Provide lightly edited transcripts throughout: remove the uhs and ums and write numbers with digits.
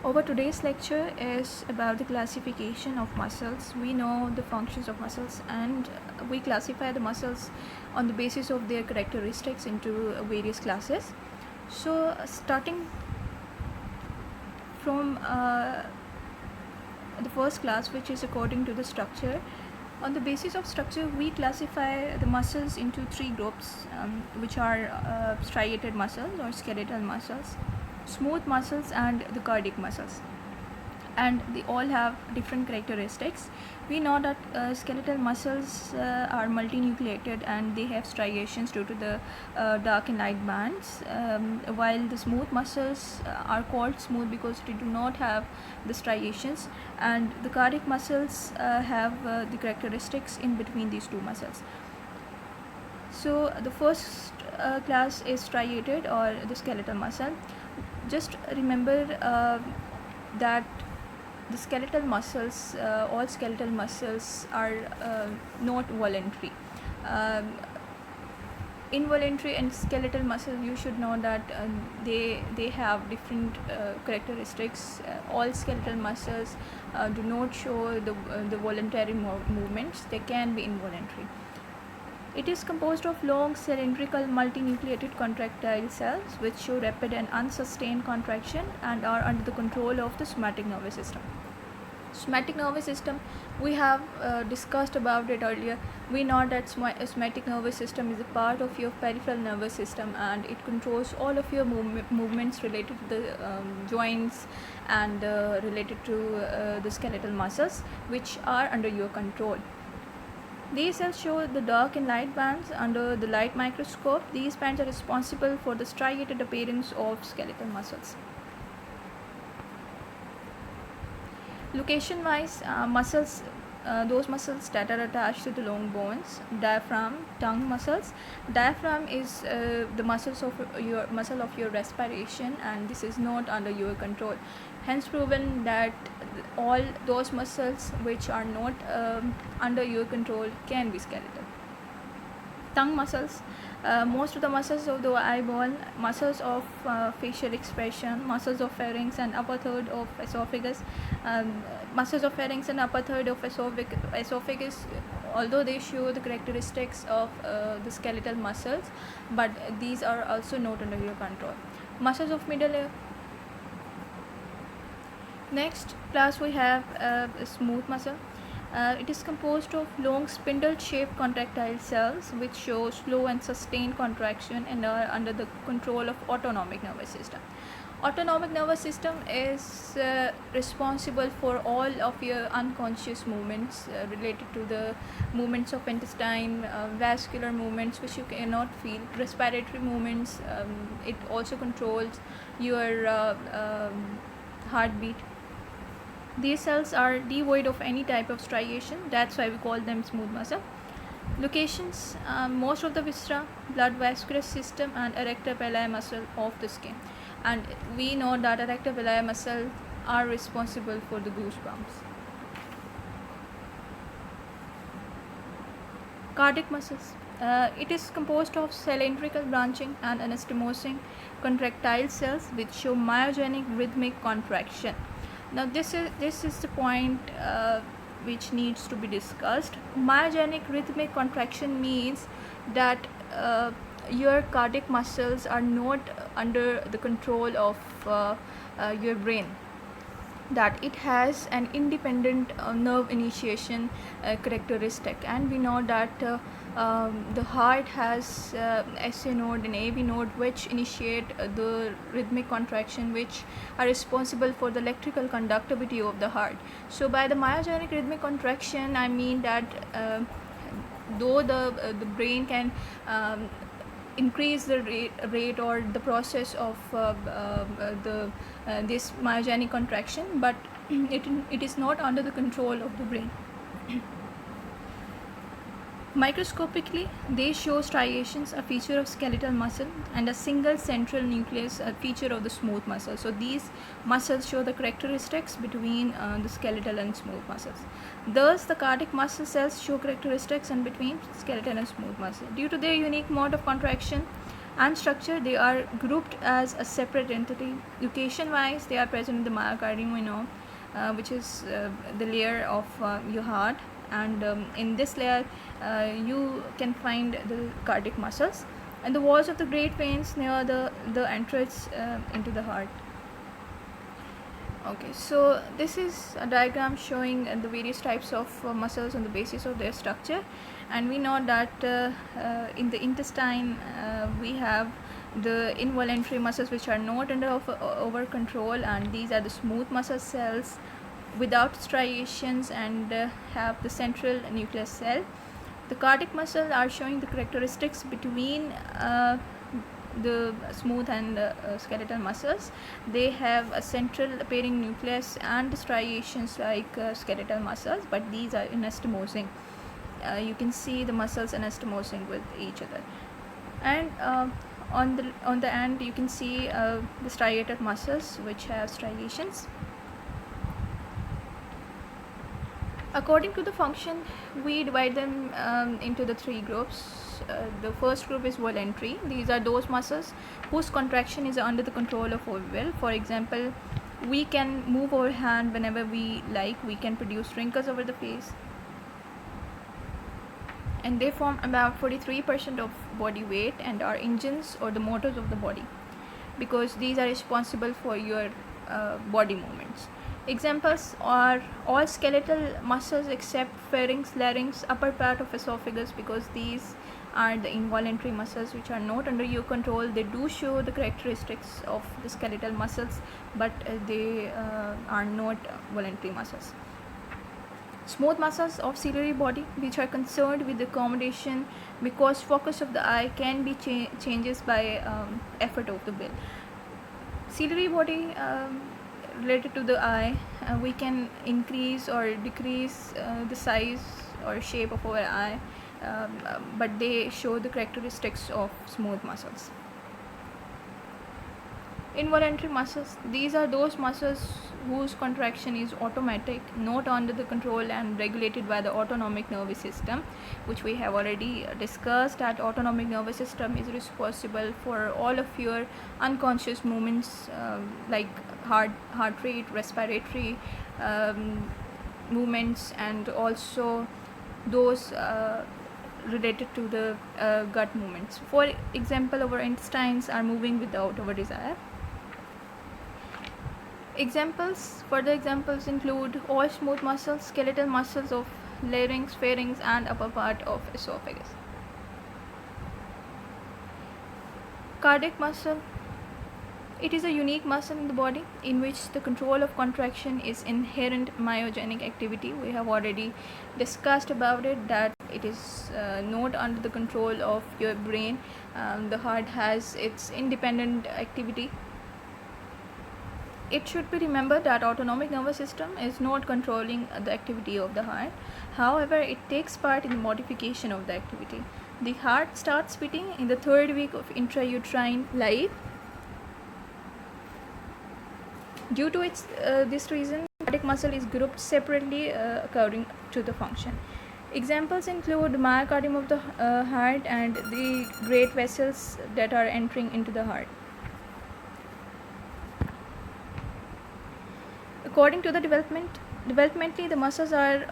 Our today's lecture is about the classification of muscles. We know the functions of muscles and we classify the muscles on the basis of their characteristics into various classes. So starting from the first class, which is according to the structure. On the basis of structure, we classify the muscles into three groups, which are striated muscles or skeletal muscles, smooth muscles, and the cardiac muscles. And they all have different characteristics. We know that skeletal muscles are multinucleated and they have striations due to the dark and light bands, while the smooth muscles are called smooth because they do not have the striations, and the cardiac muscles have the characteristics in between these two muscles. So the first class is striated or the skeletal muscle. Just remember that the skeletal muscles, all skeletal muscles are not voluntary. Involuntary and skeletal muscles, you should know that they have different characteristics. All skeletal muscles do not show the voluntary movements. They can be involuntary. It is composed of long cylindrical multinucleated contractile cells which show rapid and unsustained contraction and are under the control of the somatic nervous system. Somatic nervous system, we have discussed about it earlier. We know that somatic nervous system is a part of your peripheral nervous system and it controls all of your movements related to the joints and related to the skeletal muscles which are under your control. These cells show the dark and light bands under the light microscope. These bands are responsible for the striated appearance of skeletal muscles. Location-wise, muscles, those muscles that are attached to the long bones, diaphragm, tongue muscles. Diaphragm is the muscle of your respiration, and this is not under your control. Hence, proven that all those muscles which are not under your control can be skeletal. Tongue muscles, most of the muscles of the eyeball, muscles of facial expression, muscles of pharynx and upper third of esophagus. Muscles of pharynx and upper third of esophagus, although they show the characteristics of the skeletal muscles, but these are also not under your control. Muscles of middle ear. Next class we have a smooth muscle. It is composed of long spindle-shaped contractile cells which show slow and sustained contraction and are under the control of autonomic nervous system. Autonomic nervous system is responsible for all of your unconscious movements related to the movements of intestine, vascular movements which you cannot feel, respiratory movements. It also controls your heartbeat. These cells are devoid of any type of striation, that's why we call them smooth muscle. Locations, most of the viscera, blood vascular system and erector pili muscle of the skin. And we know that erector pili muscle are responsible for the goosebumps. Cardiac muscles. It is composed of cylindrical branching and anastomosing contractile cells which show myogenic rhythmic contraction. Now this is the point which needs to be discussed. Myogenic rhythmic contraction means that your cardiac muscles are not under the control of your brain, that it has an independent nerve initiation characteristic, and we know that the heart has SA node and AV node which initiate the rhythmic contraction, which are responsible for the electrical conductivity of the heart. So by the myogenic rhythmic contraction, I mean that though the brain can increase the rate or the process of this myogenic contraction, but it is not under the control of the brain. Microscopically, they show striations, a feature of skeletal muscle, and a single central nucleus, a feature of the smooth muscle. So these muscles show the characteristics between the skeletal and smooth muscles. Thus, the cardiac muscle cells show characteristics in between skeletal and smooth muscle. Due to their unique mode of contraction, and structure, they are grouped as a separate entity. Location wise, they are present in the myocardium, which is the layer of your heart, and in this layer you can find the cardiac muscles and the walls of the great veins near the entrance into the heart. Okay, so this is a diagram showing the various types of muscles on the basis of their structure, and we know that in the intestine we have the involuntary muscles which are not under over control, and these are the smooth muscle cells without striations and have the central nucleus cell. The cardiac muscles are showing the characteristics between the smooth and skeletal muscles. They have a central appearing nucleus and striations like skeletal muscles, but these are anastomosing. You can see the muscles anastomosing with each other, and on the end you can see the striated muscles which have striations. According to the function, we divide them into the three groups. The first group is voluntary. These are those muscles whose contraction is under the control of our will. For example, we can move our hand whenever we like. We can produce wrinkles over the face, and they form about 43% of body weight and are engines or the motors of the body, because these are responsible for your body movements. Examples are all skeletal muscles except pharynx, larynx, upper part of esophagus, because these are the involuntary muscles which are not under your control. They do show the characteristics of the skeletal muscles, but they are not voluntary muscles. Smooth muscles of ciliary body, which are concerned with the accommodation, because focus of the eye can be changes by effort of the will. Ciliary body related to the eye, we can increase or decrease the size or shape of our eye, but they show the characteristics of smooth muscles. Involuntary muscles, these are those muscles whose contraction is automatic, not under the control and regulated by the autonomic nervous system, which we have already discussed. That autonomic nervous system is responsible for all of your unconscious movements, like heart rate, respiratory movements, and also those related to the gut movements. For example, our intestines are moving without our desire. Further examples include all smooth muscles, skeletal muscles of larynx, pharynx, and upper part of esophagus. Cardiac muscle, it is a unique muscle in the body in which the control of contraction is inherent myogenic activity. We have already discussed about it, that it is not under the control of your brain. The heart has its independent activity. It should be remembered that autonomic nervous system is not controlling the activity of the heart. However, it takes part in the modification of the activity. The heart starts beating in the 3rd week of intrauterine life. Due to this reason, cardiac muscle is grouped separately according to the function. Examples include myocardium of the heart and the great vessels that are entering into the heart. According to the developmentally, the muscles are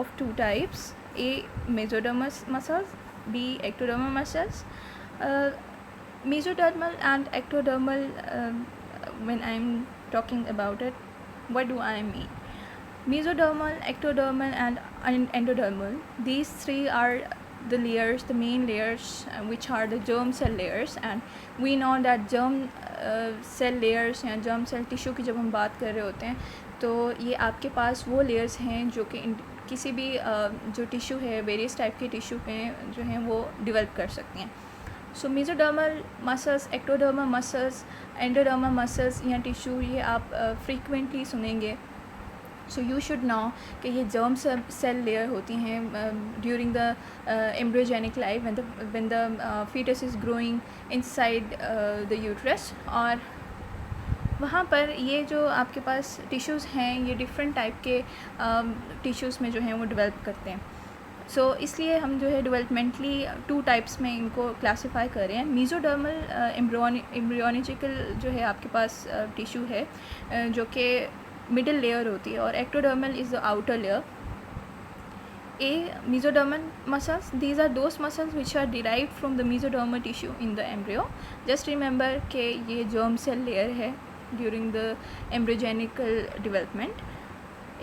of two types: A, mesodermal muscles; B, ectodermal muscles. Mesodermal and ectodermal, when I'm talking about it, what do I mean? Mesodermal, ectodermal, and endodermal, these three are the layers, the main layers, which are the germ cell layers. And we know that germ cell layers या germ cell tissue की जब हम बात कर रहे होते हैं, तो ये आपके पास वो layers हैं जो कि किसी भी जो टिश्यू है, वेरियस टाइप के टिश्यू पे जो हैं वो डिवेल्प कर सकती हैं. So mesodermal muscles, ectodermal muscles, endodermal muscles या टिश्यू, ये आप फ्रीक्वेंटली सुनेंगे. सो यू शुड नो कि ये जर्म सेल लेयर होती हैं during the embryogenic life when the foetus is growing inside the uterus. और वहाँ पर ये जो आपके पास टिश्यूज़ हैं, ये डिफरेंट टाइप के टिश्यूज़ में जो हैं वो डेवलप करते हैं. सो इसलिए हम जो है डेवलपमेंटली 2 टाइप्स में इनको क्लासीफाई कर रहे हैं। मीज़ोडर्मल एम्ब्रियोनिकल जो है आपके पास टिश्यू है जो कि मिडिल लेयर होती है, और ectodermal is the outer layer. Mesodermal muscles, these are those muscles which are derived from the mesodermal tissue in the embryo. Just remember कि ये germ cell layer है during the embryogenical development.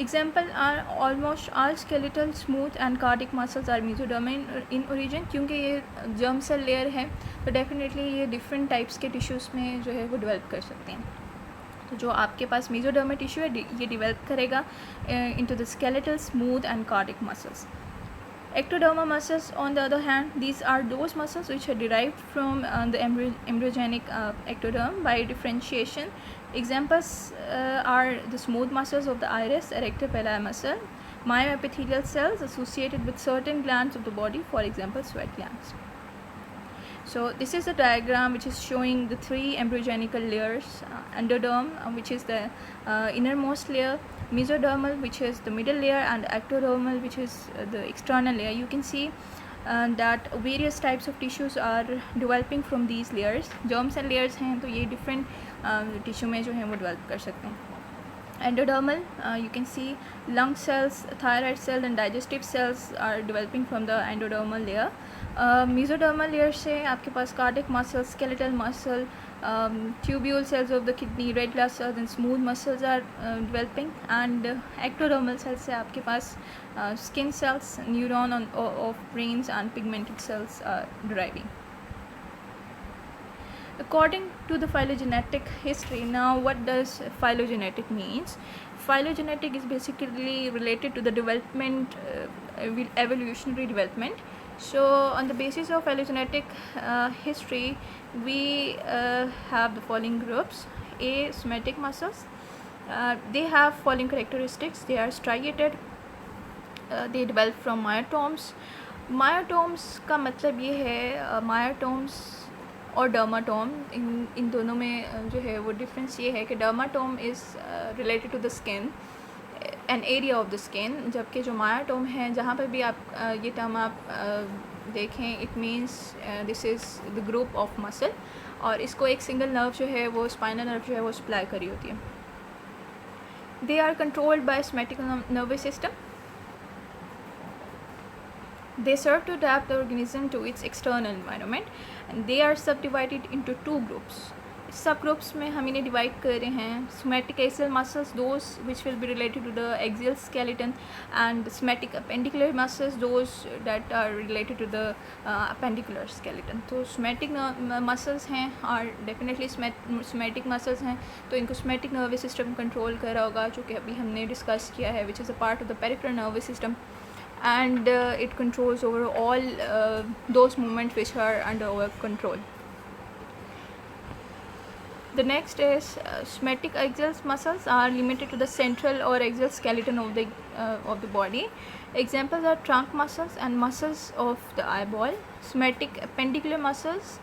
Example are almost all skeletal, smooth and cardiac muscles are mesodermal in origin. क्योंकि ये germ cell layer है तो definitely ये different types के tissues में जो है वो develop कर सकते हैं। तो जो आपके पास mesodermal tissue है ये develop करेगा into the skeletal, smooth and cardiac muscles. Ectodermal muscles, on the other hand, these are those muscles which are derived from the embryogenic ectoderm by differentiation. Examples are the smooth muscles of the iris, erector pili muscle, myoepithelial cells associated with certain glands of the body, for example, sweat glands. So this is a diagram which is showing the 3 embryogenical layers: endoderm, which is the innermost layer, mesodermal, which is the middle layer, and ectodermal, which is the external layer. You can see that various types of tissues are developing from these layers. Germ cell layers हैं तो ये different tissue में जो है वो develop कर सकते हैं. Endodermal, you can see lung cells, thyroid cells and digestive cells are developing from the endodermal layer. Mesodermal layer से आपके पास cardiac muscle, skeletal muscle, tubule cells of the kidney, red blood cells and smooth muscles are developing. And ectodermal cells से आपके पास skin cells, neuron of brains and pigmented cells are deriving. According to the phylogenetic history, now what does phylogenetic means? Phylogenetic is basically related to the development, evolutionary development. So on the basis of phylogenetic history, we have the following groups. A, somatic muscles. They have following characteristics. They are striated. They develop from myotomes. Myotomes का मतलब ये है, myotomes और dermatome इन दोनों में जो है वो डिफरेंस ये है कि dermatome is related to the skin, an area of the skin, जबकि जो मायोटोम है जहाँ पर भी आप ये टर्म आप देखें, it means this is the group of muscle, और इसको एक सिंगल नर्व जो है वो स्पाइनल नर्व जो है वो सप्लाई करी होती है. They are controlled by somatic nervous system. They serve to adapt the organism to its external environment, and they are subdivided into 2 groups. Subgroups में हम इन्हें divide कर रहे हैं. Somatic axial muscles, those which will be related to the axial skeleton, and somatic appendicular muscles, those that are related to the appendicular skeleton. तो somatic muscles हैं और definitely somatic muscles हैं, तो इनको somatic nervous system control कर रहा होगा, जो कि अभी हमने discuss किया है, which is a part of the peripheral nervous system. And it controls over all those movements which are under our control. The next is somatic axial muscles are limited to the central or axial skeleton of the body. Examples are trunk muscles and muscles of the eyeball. Somatic appendicular muscles,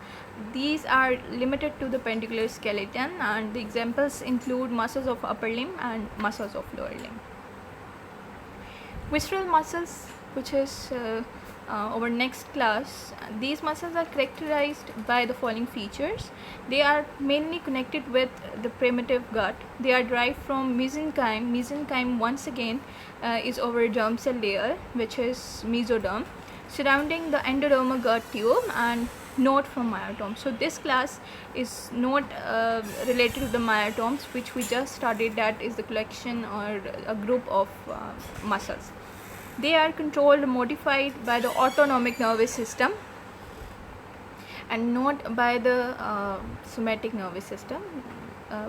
these are limited to the appendicular skeleton, and the examples include muscles of upper limb and muscles of lower limb. Visceral muscles, which is our next class, these muscles are characterized by the following features. They are mainly connected with the primitive gut. They are derived from mesenchyme. Mesenchyme once again is our germ cell layer, which is mesoderm, surrounding the endodermal gut tube, and not from myotome. So this class is not related to the myotomes, which we just studied. That is the collection or a group of muscles. They are controlled, modified by the autonomic nervous system and not by the somatic nervous system.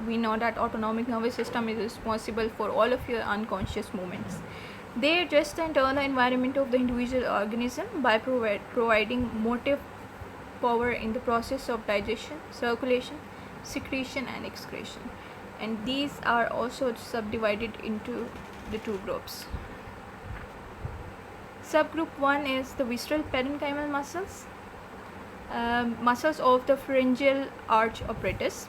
We know that autonomic nervous system is responsible for all of your unconscious movements. They adjust the internal environment of the individual organism by providing motive power in the process of digestion, circulation, secretion and excretion. And these are also subdivided into the 2 groups. Subgroup 1 is the visceral parenchymal muscles, muscles of the pharyngeal arch apparatus.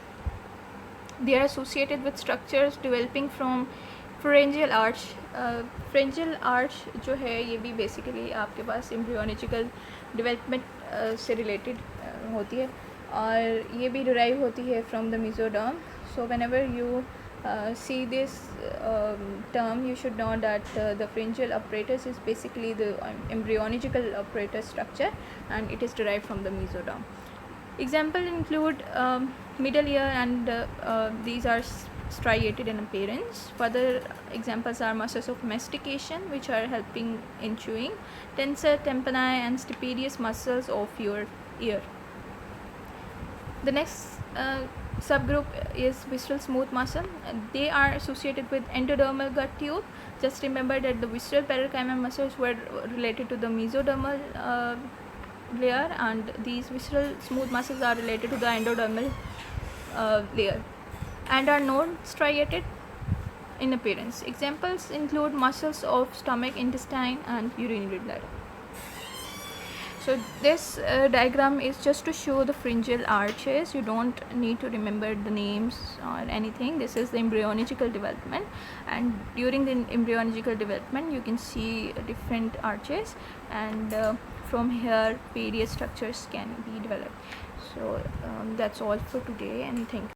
They are associated with structures developing from फ्रेंजियल arch, फ्रेंजियल arch जो है ये भी basically आपके पास embryological development से related होती है, और ये भी डिराइव होती है from the mesoderm. So whenever you see this term, you should know that the pharyngeal apparatus is basically the embryological apparatus structure, and it is derived from the mesoderm. Example include middle ear, and these are striated in appearance. Further examples are muscles of mastication, which are helping in chewing, tensor tympani, and stapedius muscles of your ear. The next subgroup is visceral smooth muscle. They are associated with endodermal gut tube. Just remember that the visceral parenchyma muscles were related to the mesodermal layer, and these visceral smooth muscles are related to the endodermal layer and are non-striated in appearance. Examples include muscles of stomach, intestine, and urinary bladder. So this diagram is just to show the pharyngeal arches. You don't need to remember the names or anything. This is the embryological development, and during the embryological development you can see different arches, and from here various structures can be developed. So that's all for today, and thank you.